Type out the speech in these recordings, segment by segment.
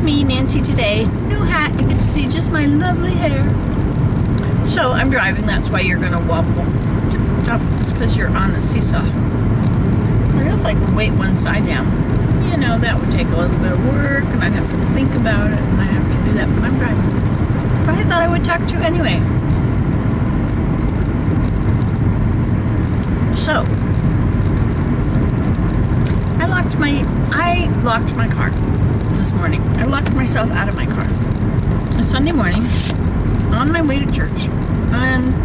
me, Nancy, today. New hat. You get to see just my lovely hair. So I'm driving. That's why you're going to wobble. It's because you're on the seesaw. Or else I could weight one side down. You know, that would take a little bit of work, and I'd have to think about it, and I'd have to do that, but I'm driving. But I thought I would talk to you anyway. So, I locked my car this morning. I locked myself out of my car. It's Sunday morning, on my way to church, and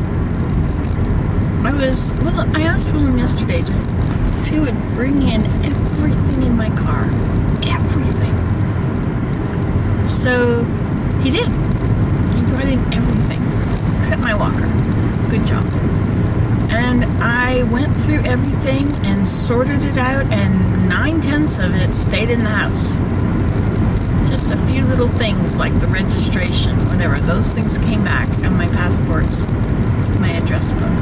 I asked William yesterday if he would bring in everything in my car. Everything. So, he did. He brought in everything, except my walker. Good job. And I went through everything and sorted it out, and 9/10 of it stayed in the house. Just a few little things like the registration, whatever. Those things came back, and my passports, my address book.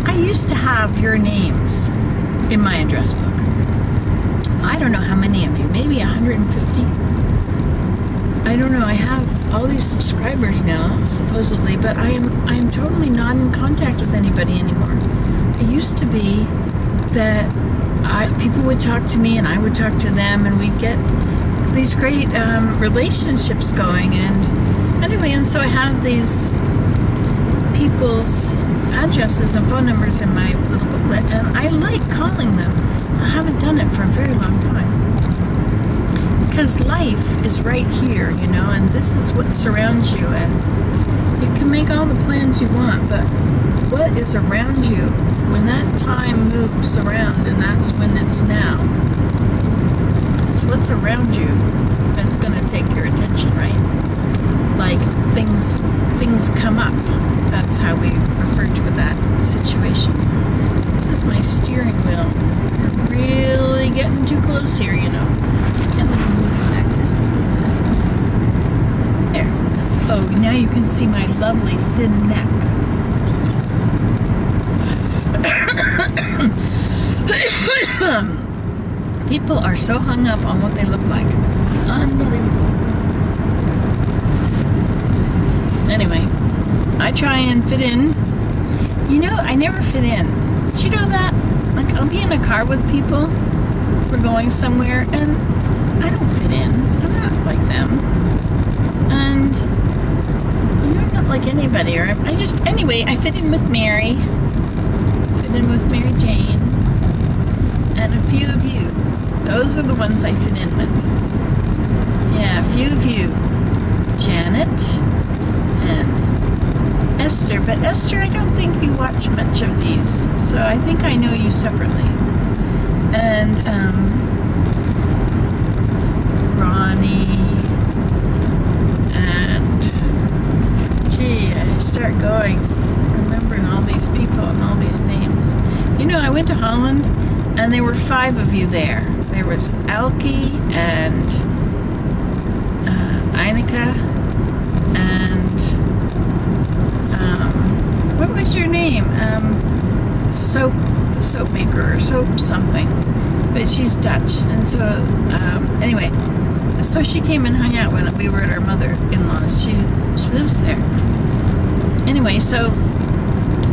I used to have your names in my address book. I don't know how many of you, maybe 150. I don't know. I have all these subscribers now, supposedly, but I am totally not in contact with anybody anymore. It used to be that people would talk to me and I would talk to them, and we'd get these great relationships going. And anyway, and so I have these people's addresses and phone numbers in my little booklet, and I like calling them. I haven't done it for a very long time. Because life is right here, you know, and this is what surrounds you, and you can make all the plans you want, but what is around you when that time moves around, and that's when it's now. It's what's around you that's going to take your attention, right? Like things come up. That's how we refer to that situation. This is my steering wheel. We're really getting too close here, you know. Can't let me move it back just a little bit. There. Oh, now you can see my lovely thin neck. People are so hung up on what they look like. Unbelievable. Anyway, I try and fit in. You know, I never fit in. Did you know that? Like, I'll be in a car with people. We're going somewhere, and I don't fit in. I'm not like them. And I'm not like anybody. Or anyway, I fit in with Mary. Fit in with Mary Jane. And a few of you. Those are the ones I fit in with. Yeah, a few of you. Janet and Esther, but Esther, I don't think you watch much of these, so I think I know you separately. And Ronnie, and gee, I start going, remembering all these people and all these names. You know, I went to Holland, and there were 5 of you there. There was Alki and Einika and what was your name? Soap maker or soap something. But she's Dutch, and so anyway, so she came and hung out when we were at our mother-in-law's. She lives there. Anyway, so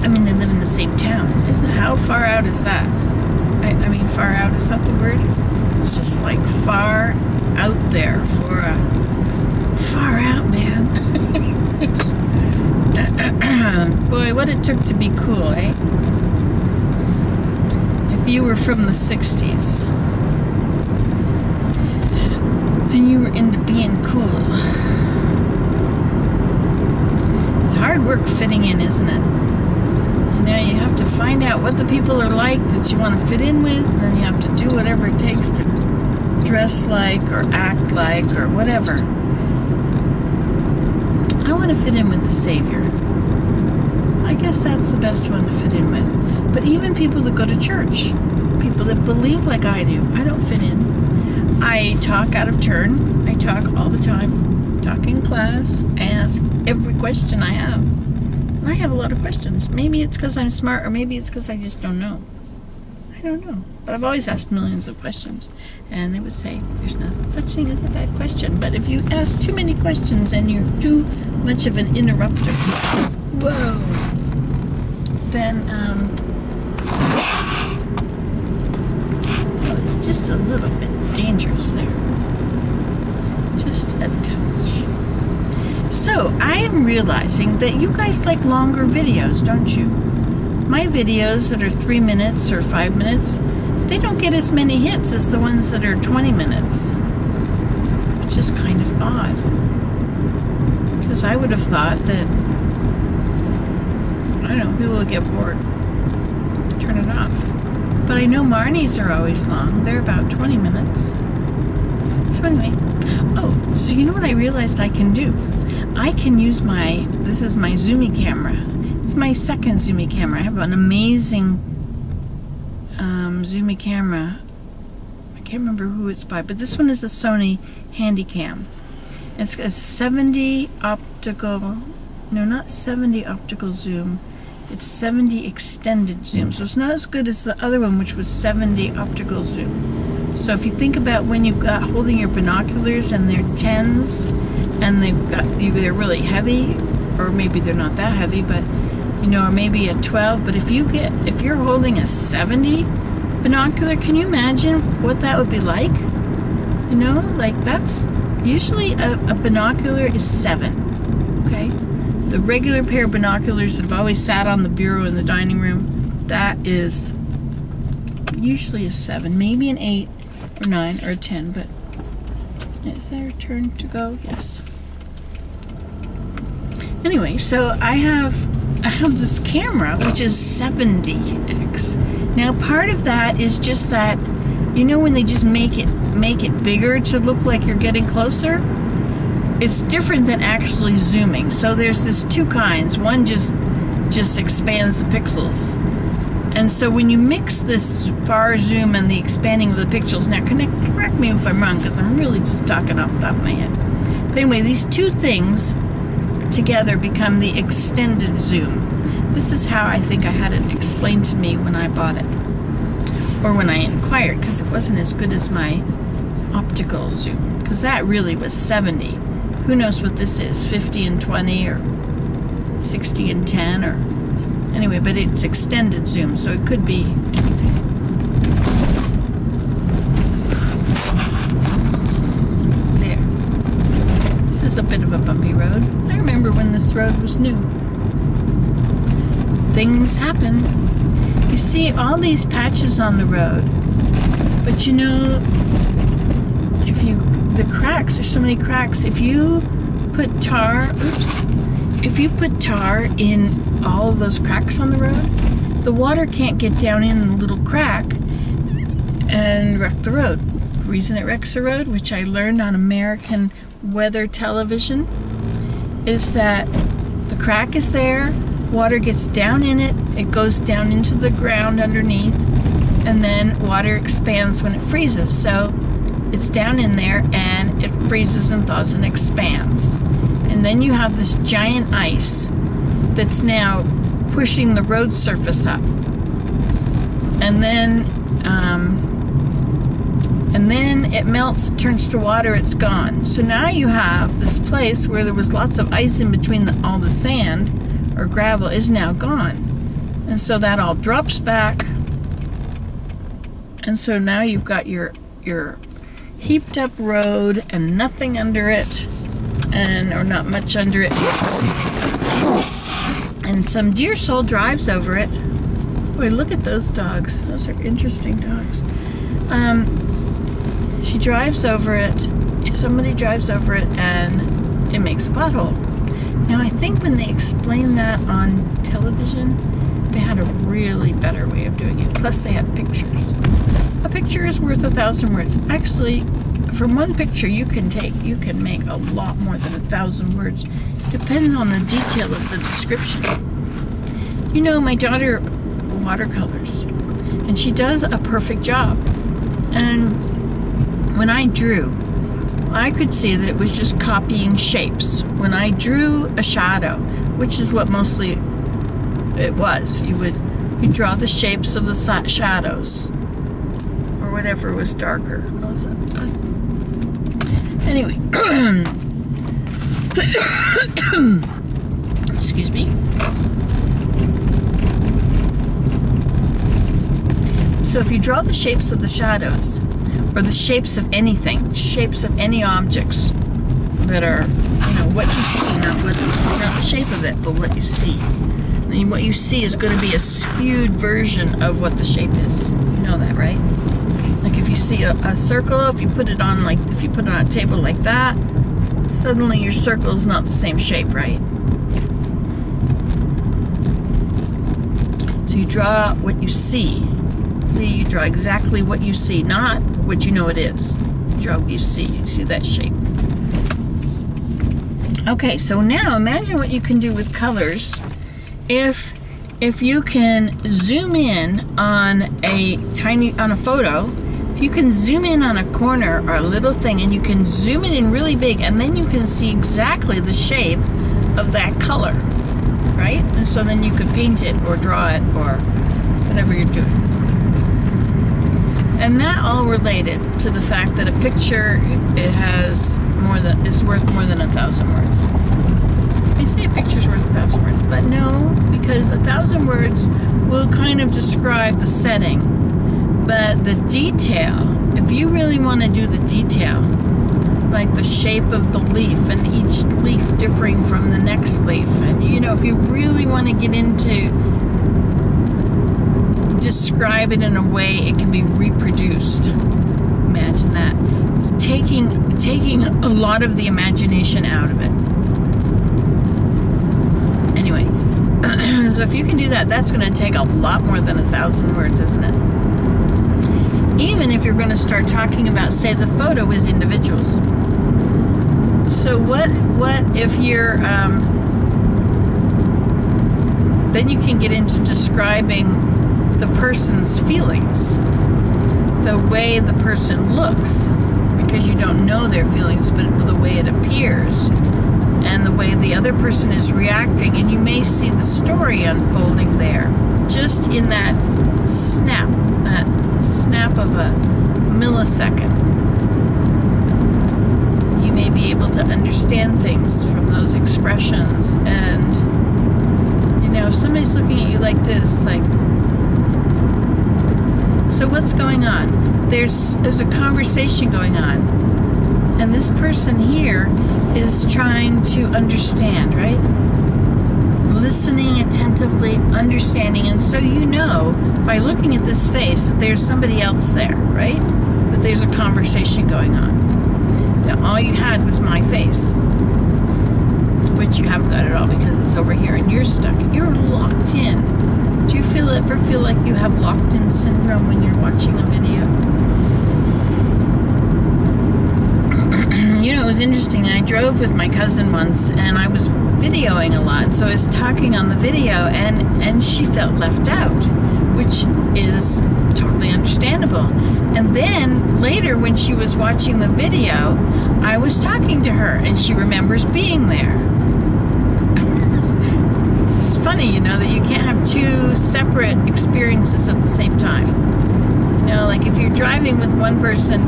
I mean, they live in the same town. How far out is that? I mean, far out, is that the word? It's just like far out there for a far out, man. Boy, what it took to be cool, eh? If you were from the 60s and you were into being cool. It's hard work fitting in, isn't it? You know, you have to find out what the people are like that you want to fit in with, and then you have to do whatever it takes to dress like or act like or whatever. I want to fit in with the Savior. I guess that's the best one to fit in with. But even people that go to church, people that believe like I do, I don't fit in. I talk out of turn. I talk all the time. Talk in class. I ask every question I have. And I have a lot of questions. Maybe it's because I'm smart, or maybe it's because I just don't know. I don't know. But I've always asked millions of questions, and they would say, there's no such thing as a bad question. But if you ask too many questions and you're too much of an interrupter, whoa, then, well, it's just a little bit dangerous there. Just a touch. So, I am realizing that you guys like longer videos, don't you? My videos that are 3 minutes or 5 minutes, they don't get as many hits as the ones that are 20 minutes. Which is kind of odd. Because I would have thought that, I don't know, people would get bored. Turn it off. But I know Marnie's are always long. They're about 20 minutes. So anyway. Oh, so you know what I realized I can do? I can use this is my Zoomy camera. It's my second Zoomy camera. I have an amazing Zoomy camera. I can't remember who it's by, but this one is a Sony Handycam. It's a 70 optical, no, not 70 optical zoom. It's 70 extended zoom. So it's not as good as the other one, which was 70 optical zoom. So if you think about when you've got holding your binoculars and they're 10s and they're really heavy, or maybe they're not that heavy, but you know, or maybe a 12, but if you're holding a 70 binocular, can you imagine what that would be like? You know, like that's usually a binocular is 7, okay? The regular pair of binoculars that have always sat on the bureau in the dining room, that is usually a 7, maybe an 8 or 9 or a 10, but is there a turn to go? Yes. Anyway, so I have this camera which is 70x. Now part of that is just that, you know, when they just make it bigger to look like you're getting closer, it's different than actually zooming. So there's this two kinds. One just expands the pixels, and so when you mix this far zoom and the expanding of the pixels, now correct me if I'm wrong, because I'm really just talking off the top of my head. But anyway, these two things together become the extended zoom. This is how I think I had it explained to me when I bought it, or when I inquired, because it wasn't as good as my optical zoom, because that really was 70. Who knows what this is, 50 and 20 or 60 and 10, or anyway, but it's extended zoom, so it could be anything. There. This is a bit of a bumpy road. I remember when this road was new. Things happen. You see all these patches on the road, but you know, the cracks, there's so many cracks. If you put tar, if you put tar in all of those cracks on the road, the water can't get down in the little crack and wreck the road. The reason it wrecks the road, which I learned on American weather television, is that the crack is there, water gets down in it, it goes down into the ground underneath, and then water expands when it freezes. So it's down in there and it freezes and thaws and expands. And then you have this giant ice that's now pushing the road surface up. And then it melts, it turns to water, it's gone. So now you have this place where there was lots of ice in between all the sand or gravel is now gone. And so that all drops back. And so now you've got your heaped up road and nothing under it, or not much under it. And some dear soul drives over it. Boy, look at those dogs. Those are interesting dogs. She drives over it, somebody drives over it, and it makes a pothole. Now I think when they explained that on television, they had a really better way of doing it. Plus they had pictures. A picture is worth 1,000 words. Actually, from one picture you can make a lot more than 1,000 words. Depends on the detail of the description. You know, my daughter watercolors, and she does a perfect job. And when I drew, I could see that it was just copying shapes. When I drew a shadow, which is what mostly it was, you would you draw the shapes of the shadows, or whatever was darker. What was it? Anyway, excuse me. So if you draw the shapes of the shadows, or the shapes of anything, shapes of any objects that are, what you see, not the shape of it, but what you see. And what you see is going to be a skewed version of what the shape is. You know that, right? Like if you see a circle, if you put it on a table like that, suddenly your circle is not the same shape, right? So you draw what you see. See, you draw exactly what you see, not what you know it is. You draw what you see. You see that shape. Okay, so now imagine what you can do with colors if you can zoom in on a photo. If you can zoom in on a corner or a little thing, and you can zoom it in really big, and then you can see exactly the shape of that color, right? And so then you could paint it or draw it or whatever you're doing. And that all related to the fact that a picture is worth more than 1,000 words. They say a picture's worth 1,000 words, but no, because 1,000 words will kind of describe the setting. But the detail, if you really want to do the detail, like the shape of the leaf and each leaf differing from the next leaf, and if you really want to get into describe it in a way it can be reproduced. Imagine that. Taking a lot of the imagination out of it. Anyway, so if you can do that, that's going to take a lot more than 1,000 words, isn't it? Even if you're going to start talking about, say, the photo as individuals. So what if you're, then you can get into describing the person's feelings, the way the person looks, because you don't know their feelings, but the way it appears, and the way the other person is reacting, and you may see the story unfolding there, just in that snap of a millisecond. You may be able to understand things from those expressions, and if somebody's looking at you like this, like, so what's going on? There's a conversation going on, and this person here is trying to understand, right? Listening attentively, understanding, and so by looking at this face that there's somebody else there, right? That there's a conversation going on. Now all you had was my face, which you haven't got at all because it's over here and you're stuck. You're locked in. Do you ever feel like you have locked-in syndrome when you're watching a video? It was interesting. I drove with my cousin once, and I was videoing a lot, so I was talking on the video, and she felt left out, which is totally understandable. And then later, when she was watching the video, I was talking to her, and she remembers being there. Funny, that you can't have two separate experiences at the same time. Like if you're driving with one person,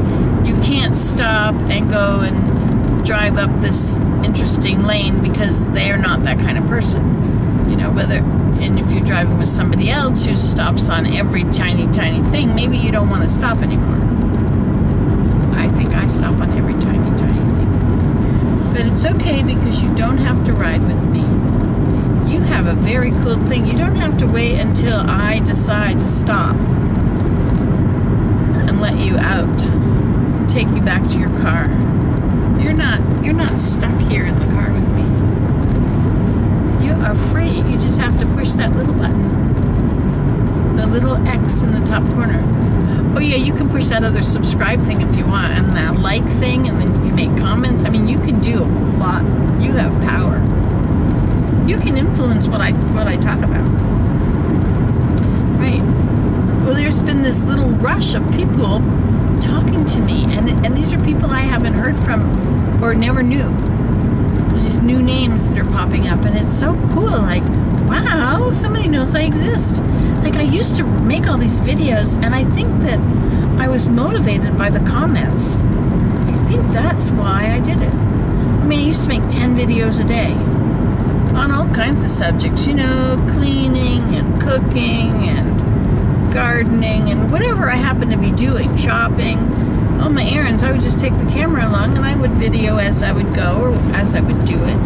you can't stop and go and drive up this interesting lane because they're not that kind of person. And if you're driving with somebody else who stops on every tiny thing, maybe you don't want to stop anymore. I think I stop on every tiny thing. But it's okay because you don't have to ride with me. You have a very cool thing. You don't have to wait until I decide to stop and let you out, take you back to your car. You're not stuck here in the car with me. You are free. You just have to push that little button, the little X in the top corner. Oh yeah, you can push that other subscribe thing if you want, and that like thing, and then you can make comments. I mean, you can do a lot. You have power. You can influence what I talk about. Right. Well, there's been this little rush of people talking to me, and these are people I haven't heard from or never knew. These new names that are popping up, and it's so cool. Like, wow, somebody knows I exist. Like, I used to make all these videos, and I think that I was motivated by the comments. I think that's why I did it. I mean, I used to make 10 videos a day on all kinds of subjects, you know, cleaning and cooking and gardening and whatever I happened to be doing, shopping, all my errands. I would just take the camera along and I would video as I would go or as I would do it.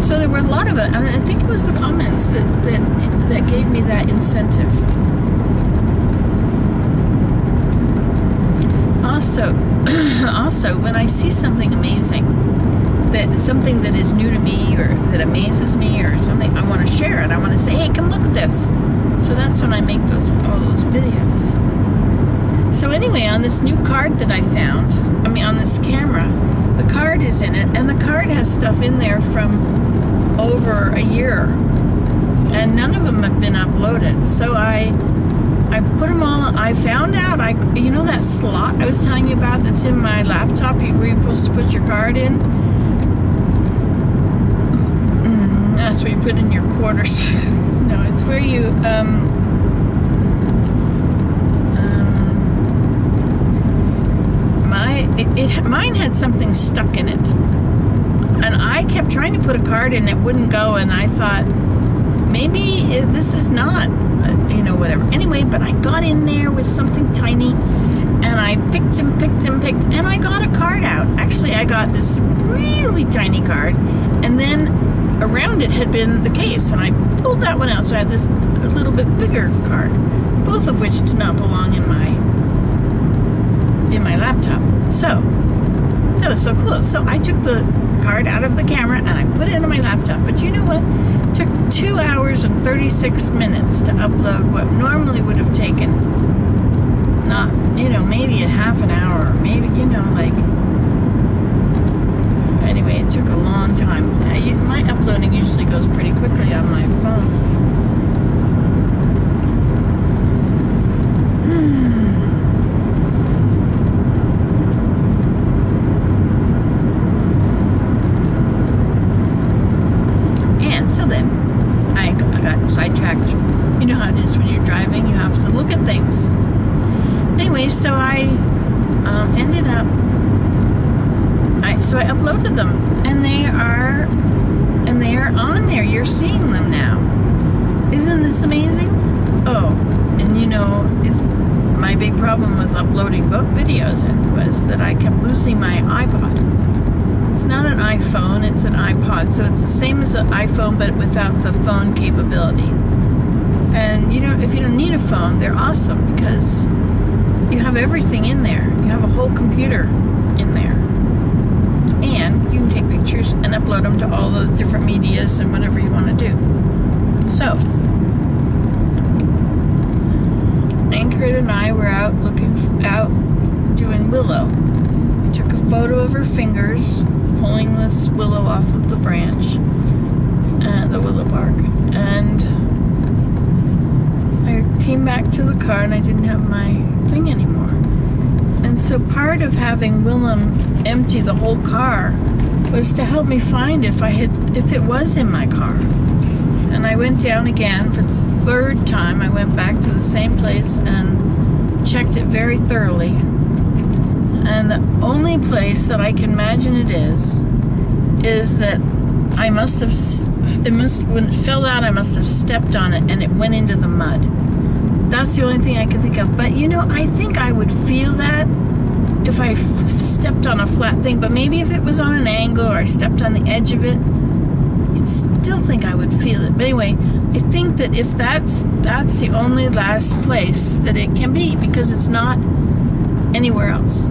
So there were a lot of it. I mean, I think it was the comments that gave me that incentive. Also, when I see something amazing, something that is new to me or that amazes me or something, I want to share it. I want to say, hey, come look at this. So that's when I make all those videos. So anyway, on this new card that I found, on this camera, the card is in it, and the card has stuff in there from over a year, and none of them have been uploaded. So I put them all. I found out, you know that slot I was telling you about that's in my laptop where you're supposed to put your card in? That's where you put in your quarters. No, it's where you mine had something stuck in it, and I kept trying to put a card in, it wouldn't go, and I thought maybe this is not, you know, whatever. Anyway, but I got in there with something tiny, and I picked, and I got a card out. Actually, I got this really tiny card, and then around it had been the case, and I pulled that one out, so I had this a little bit bigger card, both of which did not belong in my laptop. So that was so cool. So I took the card out of the camera and I put it into my laptop. But you know what? It took 2 hours and 36 minutes to upload what normally would have taken not, you know, maybe a half an hour, maybe, you know, like, anyway, it took a long time. My uploading usually goes pretty quickly on my phone. Sidetracked. You know how it is when you're driving, you have to look at things. Anyway, so I ended up, so I uploaded them, and they are on there. You're seeing them now. Isn't this amazing? Oh, and you know, it's my big problem with uploading book videos was that I kept losing my iPod. It's not an iPhone, it's an iPod, so it's the same as an iPhone but without the phone capability. And you know, if you don't need a phone, they're awesome because you have everything in there. You have a whole computer in there. And you can take pictures and upload them to all the different medias and whatever you want to do. So, Ingrid and I were out doing willow. We took a photo of her fingers pulling this willow off of the branch, the willow bark, and I came back to the car and I didn't have my thing anymore. And so part of having Willem empty the whole car was to help me find if it was in my car. And I went down again for the third time. I went back to the same place and checked it very thoroughly. And the only place that I can imagine it is that I must have, when it fell out, I must have stepped on it and it went into the mud. That's the only thing I can think of. But you know, I think I would feel that if I stepped on a flat thing, but maybe if it was on an angle or I stepped on the edge of it, you'd still think I would feel it. But anyway, I think that if that's the only last place that it can be, because it's not anywhere else.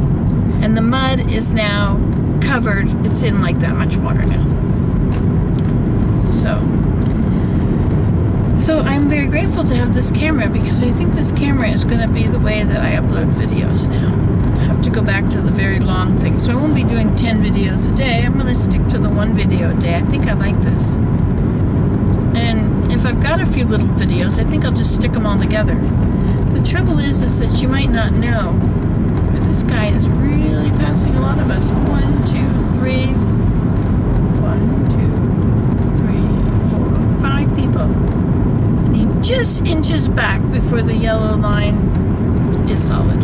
And the mud is now covered. It's in like that much water now. So I'm very grateful to have this camera, because I think this camera is going to be the way that I upload videos now. I have to go back to the very long thing. So I won't be doing 10 videos a day. I'm going to stick to the 1 video a day. I think I like this. And if I've got a few little videos, I think I'll just stick them all together. The trouble is that you might not know. This guy is really passing a lot of us. 1, 2, 3, 4, inches back before the yellow line is solid.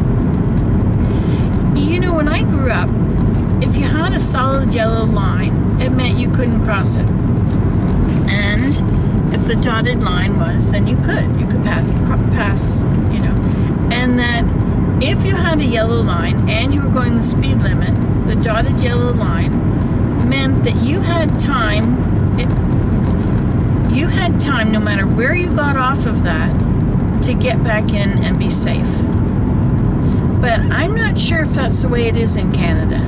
You know, when I grew up, if you had a solid yellow line, it meant you couldn't cross it. And if the dotted line was, then you could pass, you know. And that if you had a yellow line and you were going the speed limit, the dotted yellow line meant that you had time. You had time, no matter where you got off of that, to get back in and be safe. But I'm not sure if that's the way it is in Canada.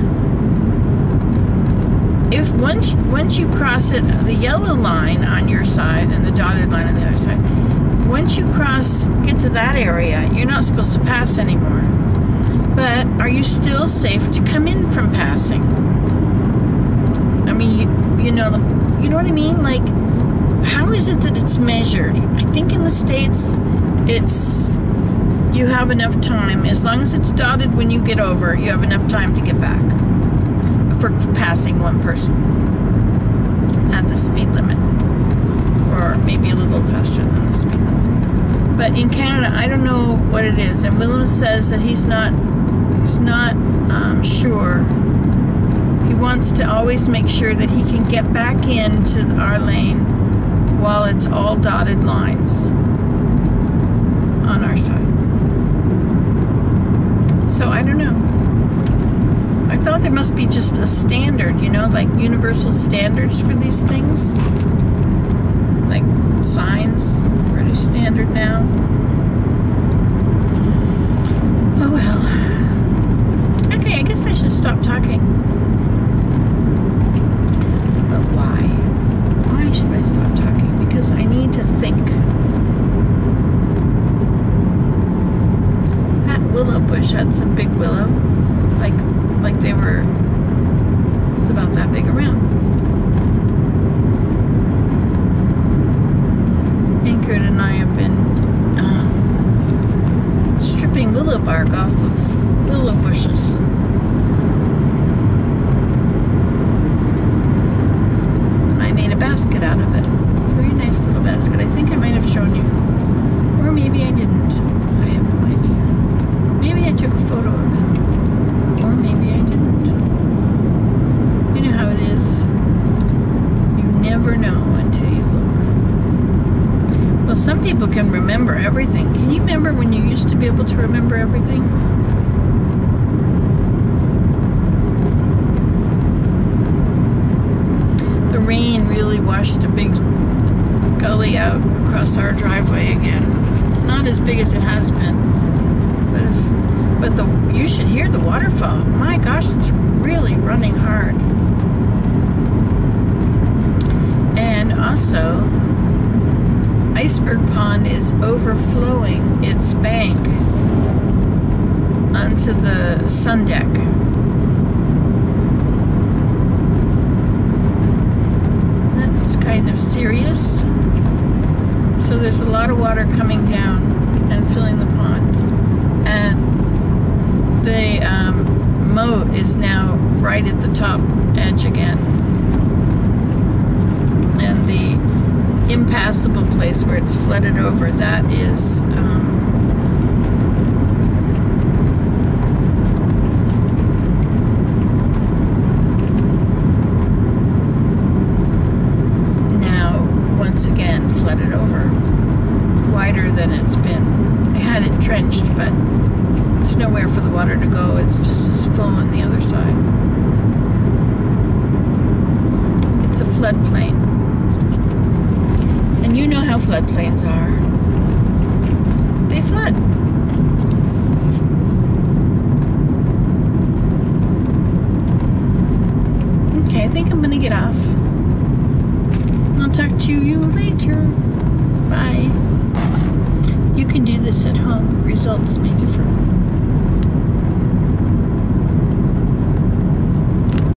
If once you cross it, the yellow line on your side and the dotted line on the other side, once you get to that area, you're not supposed to pass anymore. But are you still safe to come in from passing? I mean, you know what I mean? Like, how is it that it's measured? I think in the States, you have enough time. As long as it's dotted when you get over, you have enough time to get back for passing one person at the speed limit, or maybe a little faster than the speed limit. But in Canada, I don't know what it is. And Willem says that he's not sure. He wants to always make sure that he can get back into our lane while it's all dotted lines on our side. So I don't know. I thought there must be just a standard, you know, like universal standards for these things. Like signs, pretty standard now. Oh well. Okay, I guess I should stop talking. But why? Why should I stop talking? Because I need to think. That willow bush had some big willow. Like they were, it's about that big around. Ingrid and I have been stripping willow bark off of willow bushes. And I made a basket out of it. Very nice little basket. I think I might have shown you. Or maybe I didn't. I have no idea. Maybe I took a photo of it. Or maybe I didn't. You know how it is. You never know until you look. Well, some people can remember everything. Can you remember when you used to be able to remember everything? The rain really washed a big gully out across our driveway again. It's not as big as it has been. But you should hear the waterfall. My gosh, it's really running hard. And also, Iceberg Pond is overflowing its bank onto the sun deck. That's kind of serious. So there's a lot of water coming down and filling the pond. And the moat is now right at the top edge again. And the impassable place where it's flooded over, that is now once again flooded over, wider than it's been. I had it trenched, but there's nowhere for the water to go. It's just as full on the other side. It's a floodplain. And you know how floodplains are. They flood. Okay, I think I'm gonna get off. I'll talk to you later. Bye. You can do this at home. Results may differ.